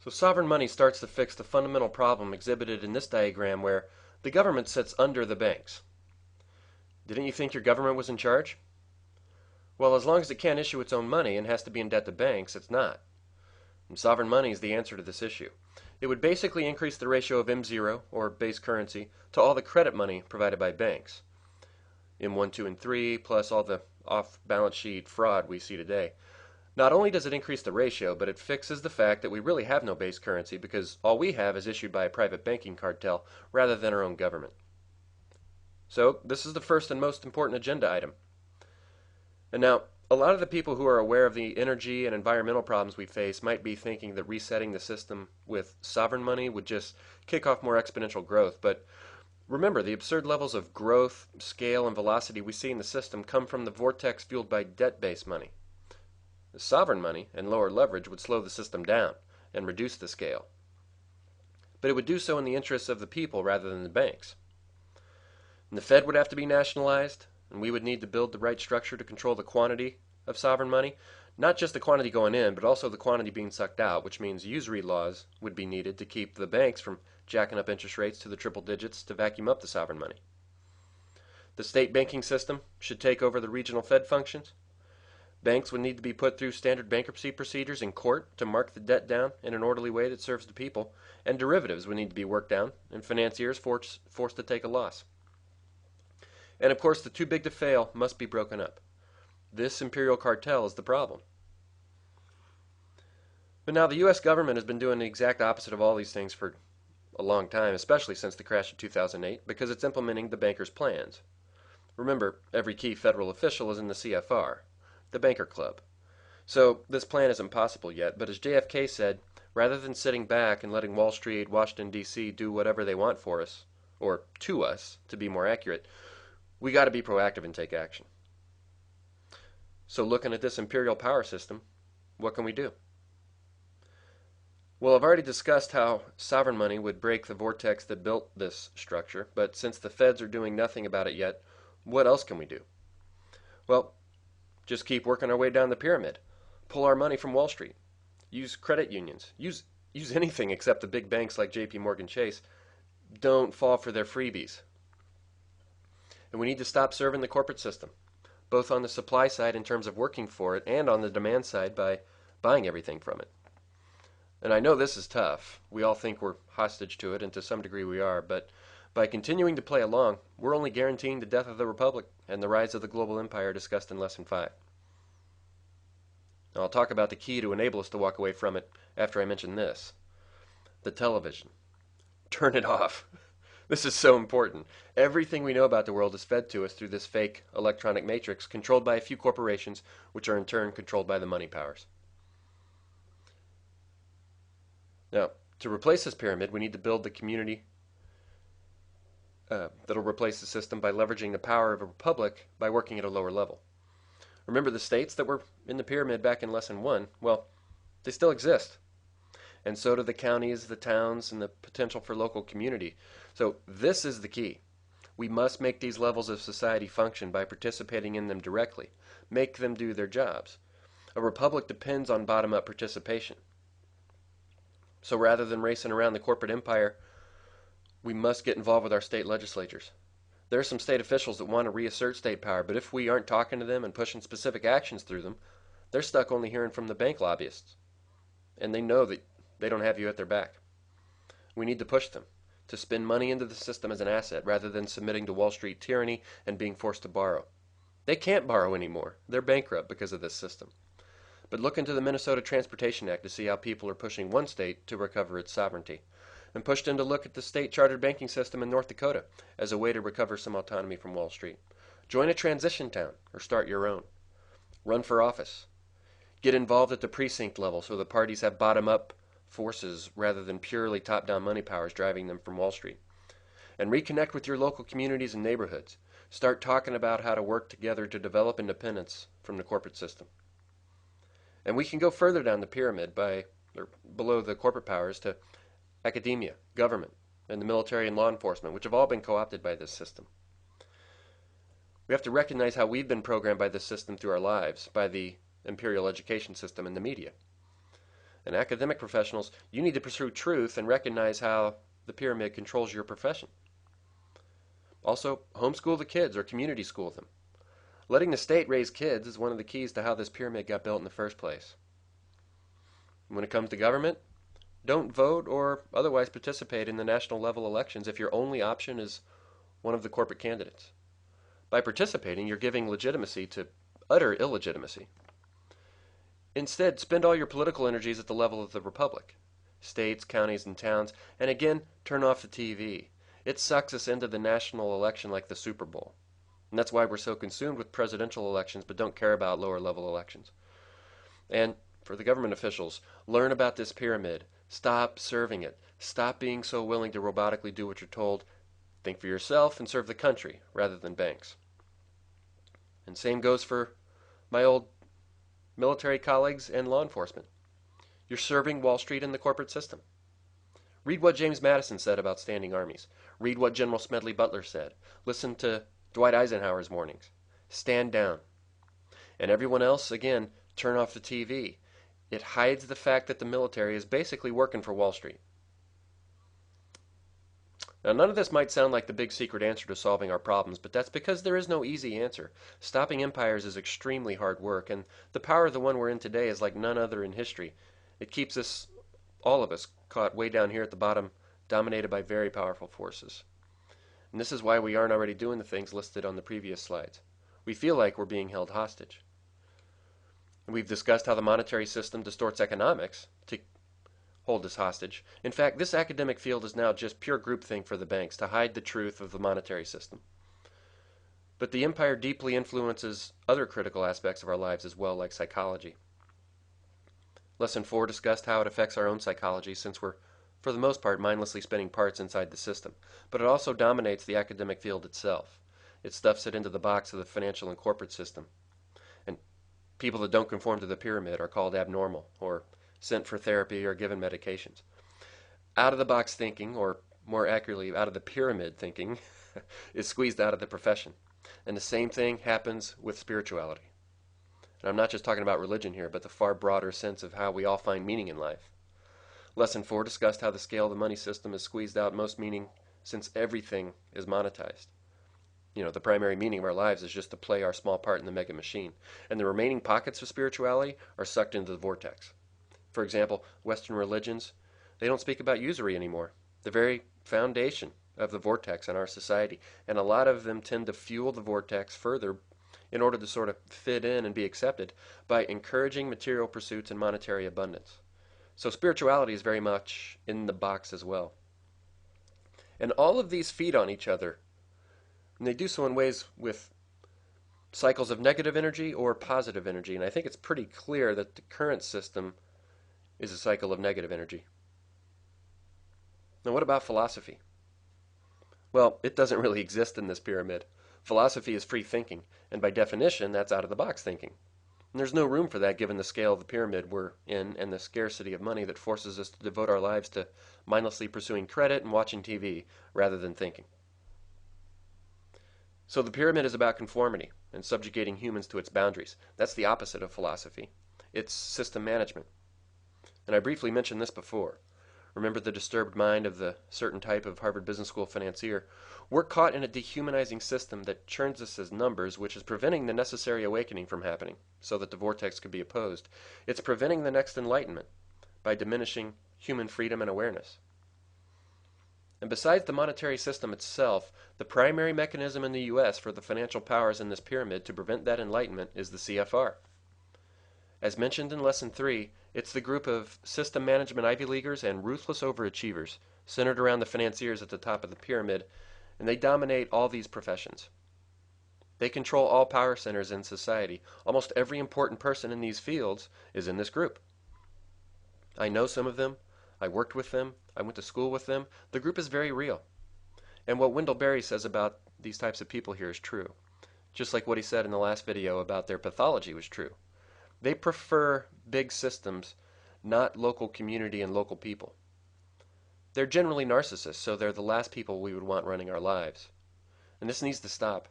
So sovereign money starts to fix the fundamental problem exhibited in this diagram where the government sits under the banks. Didn't you think your government was in charge? Well, as long as it can't issue its own money and has to be in debt to banks, it's not. And sovereign money is the answer to this issue. It would basically increase the ratio of M0, or base currency, to all the credit money provided by banks. M1, 2, and 3, plus all the off-balance sheet fraud we see today. Not only does it increase the ratio, but it fixes the fact that we really have no base currency because all we have is issued by a private banking cartel rather than our own government. So, this is the first and most important agenda item. And now, a lot of the people who are aware of the energy and environmental problems we face might be thinking that resetting the system with sovereign money would just kick off more exponential growth, but remember, the absurd levels of growth, scale, and velocity we see in the system come from the vortex fueled by debt-based money. The sovereign money and lower leverage would slow the system down and reduce the scale. But it would do so in the interests of the people rather than the banks. And the Fed would have to be nationalized, and we would need to build the right structure to control the quantity of sovereign money, not just the quantity going in, but also the quantity being sucked out, which means usury laws would be needed to keep the banks from jacking up interest rates to the triple digits to vacuum up the sovereign money. The state banking system should take over the regional Fed functions. Banks would need to be put through standard bankruptcy procedures in court to mark the debt down in an orderly way that serves the people, and derivatives would need to be worked down, and financiers forced to take a loss. And of course, the too big to fail must be broken up. This imperial cartel is the problem. But now the U.S. government has been doing the exact opposite of all these things for a long time, especially since the crash of 2008, because it's implementing the bankers' plans. Remember, every key federal official is in the CFR, the banker club. So this plan isn't possible yet, but as JFK said, rather than sitting back and letting Wall Street, Washington, D.C. do whatever they want for us, or to us, to be more accurate, we got to be proactive and take action. So looking at this imperial power system, what can we do? Well, I've already discussed how sovereign money would break the vortex that built this structure, but since the feds are doing nothing about it yet, what else can we do? Well, just keep working our way down the pyramid. Pull our money from Wall Street. Use credit unions. Use anything except the big banks like JP Morgan Chase. Don't fall for their freebies. And we need to stop serving the corporate system, both on the supply side in terms of working for it and on the demand side by buying everything from it. And I know this is tough. We all think we're hostage to it, and to some degree we are, but by continuing to play along, we're only guaranteeing the death of the Republic and the rise of the global empire discussed in Lesson 5. Now, I'll talk about the key to enable us to walk away from it after I mention this. The television. Turn it off. This is so important. Everything we know about the world is fed to us through this fake electronic matrix controlled by a few corporations, which are in turn controlled by the money powers. Now, to replace this pyramid, we need to build the community that'll replace the system by leveraging the power of a republic by working at a lower level. Remember the states that were in the pyramid back in Lesson 1? Well, they still exist. And so do the counties, the towns, and the potential for local community. So this is the key. We must make these levels of society function by participating in them directly. Make them do their jobs. A republic depends on bottom-up participation. So rather than racing around the corporate empire, we must get involved with our state legislatures. There are some state officials that want to reassert state power, but if we aren't talking to them and pushing specific actions through them, they're stuck only hearing from the bank lobbyists. And they know that they don't have you at their back. We need to push them to spend money into the system as an asset rather than submitting to Wall Street tyranny and being forced to borrow. They can't borrow anymore. They're bankrupt because of this system. But look into the Minnesota Transportation Act to see how people are pushing one state to recover its sovereignty, and push them to look at the state chartered banking system in North Dakota as a way to recover some autonomy from Wall Street. Join a transition town or start your own. Run for office. Get involved at the precinct level so the parties have bottom-up forces rather than purely top-down money powers driving them from Wall Street. And reconnect with your local communities and neighborhoods. Start talking about how to work together to develop independence from the corporate system. And we can go further down the pyramid below the corporate powers to academia, government, and the military and law enforcement, which have all been co-opted by this system. We have to recognize how we've been programmed by this system through our lives, by the imperial education system and the media. And academic professionals, you need to pursue truth and recognize how the pyramid controls your profession. Also, homeschool the kids or community school them. Letting the state raise kids is one of the keys to how this pyramid got built in the first place. When it comes to government, don't vote or otherwise participate in the national level elections if your only option is one of the corporate candidates. By participating, you're giving legitimacy to utter illegitimacy. Instead, spend all your political energies at the level of the republic, states, counties, and towns, and again, turn off the TV. It sucks us into the national election like the Super Bowl. And that's why we're so consumed with presidential elections but don't care about lower level elections. And for the government officials, learn about this pyramid. Stop serving it. Stop being so willing to robotically do what you're told. Think for yourself and serve the country rather than banks. And same goes for my old military colleagues and law enforcement. You're serving Wall Street and the corporate system. Read what James Madison said about standing armies. Read what General Smedley Butler said. Listen to Dwight Eisenhower's warnings. Stand down. And everyone else, again, turn off the TV. It hides the fact that the military is basically working for Wall Street. Now, none of this might sound like the big secret answer to solving our problems, but that's because there is no easy answer. Stopping empires is extremely hard work, and the power of the one we're in today is like none other in history. It keeps us, all of us, caught way down here at the bottom, dominated by very powerful forces. And this is why we aren't already doing the things listed on the previous slides. We feel like we're being held hostage. And we've discussed how the monetary system distorts economics to hold us hostage. In fact, this academic field is now just pure groupthink for the banks to hide the truth of the monetary system. But the empire deeply influences other critical aspects of our lives as well, like psychology. Lesson 4 discussed how it affects our own psychology since we're, for the most part, mindlessly spinning parts inside the system. But it also dominates the academic field itself. It stuffs it into the box of the financial and corporate system. And people that don't conform to the pyramid are called abnormal or sent for therapy or given medications. Out-of-the-box thinking, or more accurately, out-of-the-pyramid thinking, is squeezed out of the profession. And the same thing happens with spirituality. And I'm not just talking about religion here, but the far broader sense of how we all find meaning in life. Lesson 4 discussed how the scale of the money system has squeezed out most meaning since everything is monetized. The primary meaning of our lives is just to play our small part in the mega machine. And the remaining pockets of spirituality are sucked into the vortex. For example, Western religions, they don't speak about usury anymore. The very foundation of the vortex in our society. And a lot of them tend to fuel the vortex further in order to sort of fit in and be accepted by encouraging material pursuits and monetary abundance. So spirituality is very much in the box as well. And all of these feed on each other. And they do so in ways with cycles of negative energy or positive energy. And I think it's pretty clear that the current system is a cycle of negative energy. Now, what about philosophy? Well, it doesn't really exist in this pyramid. Philosophy is free thinking, and by definition, that's out-of-the-box thinking. And there's no room for that given the scale of the pyramid we're in and the scarcity of money that forces us to devote our lives to mindlessly pursuing credit and watching TV rather than thinking. So the pyramid is about conformity and subjugating humans to its boundaries. That's the opposite of philosophy. It's system management. And I briefly mentioned this before. Remember the disturbed mind of the certain type of Harvard Business School financier? We're caught in a dehumanizing system that churns us as numbers, which is preventing the necessary awakening from happening, so that the vortex could be opposed. It's preventing the next enlightenment by diminishing human freedom and awareness. And besides the monetary system itself, the primary mechanism in the U.S. for the financial powers in this pyramid to prevent that enlightenment is the CFR. As mentioned in Lesson 3, it's the group of system management Ivy Leaguers and ruthless overachievers centered around the financiers at the top of the pyramid, and they dominate all these professions. They control all power centers in society. Almost every important person in these fields is in this group. I know some of them. I worked with them. I went to school with them. The group is very real. And what Wendell Berry says about these types of people here is true. Just like what he said in the last video about their pathology was true. They prefer big systems, not local community and local people. They're generally narcissists, so they're the last people we would want running our lives. And this needs to stop.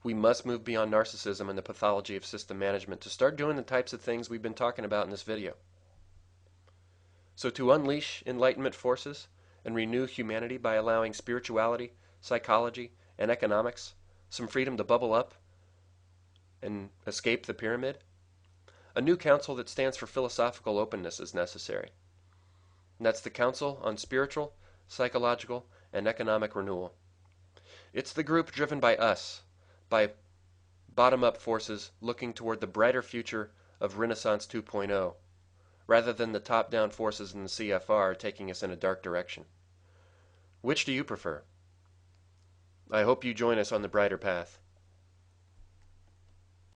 We must move beyond narcissism and the pathology of system management to start doing the types of things we've been talking about in this video. So to unleash Enlightenment forces and renew humanity by allowing spirituality, psychology, and economics some freedom to bubble up and escape the pyramid, a new council that stands for philosophical openness is necessary. And that's the Council on Spiritual, Psychological, and Economic Renewal. It's the group driven by us, by bottom-up forces looking toward the brighter future of Renaissance 2.0, rather than the top-down forces in the CFR taking us in a dark direction. Which do you prefer? I hope you join us on the brighter path.